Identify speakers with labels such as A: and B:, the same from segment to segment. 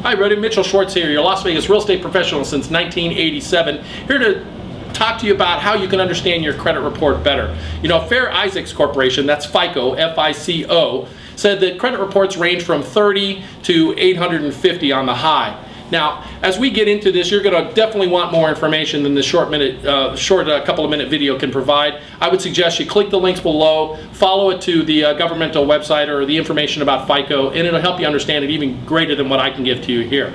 A: Hi, everybody. Mitch Schwartz here, your Las Vegas real estate professional since 1987. Here to talk to you about how you can understand your credit report better. You know, Fair Isaacs Corporation, that's FICO, F-I-C-O, said that credit reports range from 30 to 850 on the high. Now, as we get into this, you're going to definitely want more information than the short couple of minute video can provide. I would suggest you click the links below, follow it to the governmental website or the information about FICO, and it'll help you understand it even greater than what I can give to you here.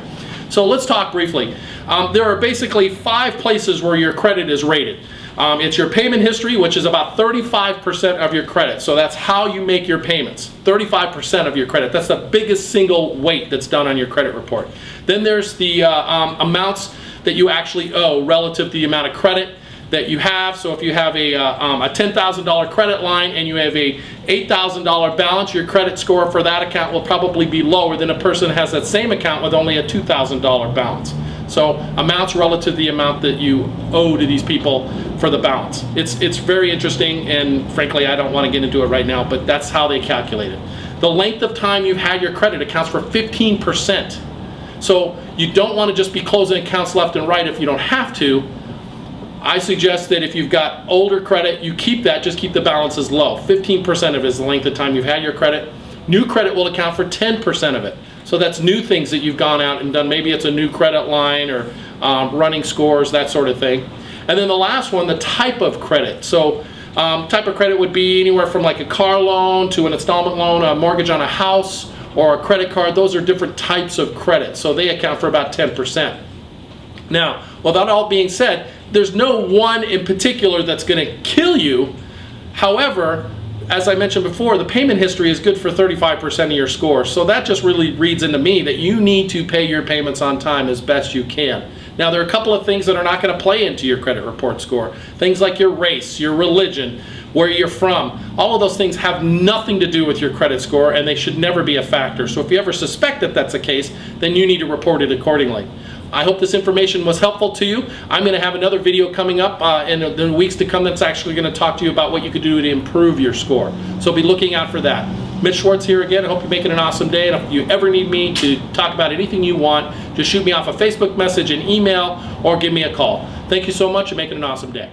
A: So let's talk briefly. There are basically 5 places where your credit is rated. It's your payment history, which is about 35% of your credit. So that's how you make your payments. 35% of your credit. That's the biggest single weight that's done on your credit report. Then there's the amounts that you actually owe relative to the amount of credit that you have. So if you have a $10,000 credit line and you have a $8,000 balance, your credit score for that account will probably be lower than a person that has that same account with only a $2,000 balance. So amounts relative to the amount that you owe to these people for the balance. It's very interesting, and frankly I don't want to get into it right now, but that's how they calculate it. The length of time you've had your credit accounts for 15%. So you don't want to just be closing accounts left and right if you don't have to. I suggest that if you've got older credit, you keep that, just keep the balances low. 15% of it is the length of time you've had your credit. New credit will account for 10% of it. So that's new things that you've gone out and done. Maybe it's a new credit line or running scores, that sort of thing. And then the last one, the type of credit. So type of credit would be anywhere from like a car loan to an installment loan, a mortgage on a house, or a credit card. Those are different types of credit. So they account for about 10%. Now, with that all being said, there's no one in particular that's going to kill you. However, as I mentioned before, the payment history is good for 35% of your score. So that just really reads into me that you need to pay your payments on time as best you can. Now, there are a couple of things that are not going to play into your credit report score. Things like your race, your religion, where you're from. All of those things have nothing to do with your credit score, and they should never be a factor. So if you ever suspect that that's the case, then you need to report it accordingly. I hope this information was helpful to you. I'm going to have another video coming up in the weeks to come that's actually going to talk to you about what you could do to improve your score. So be looking out for that. Mitch Schwartz here again. I hope you're making an awesome day. And if you ever need me to talk about anything you want, just shoot me off a Facebook message, an email, or give me a call. Thank you so much and making an awesome day.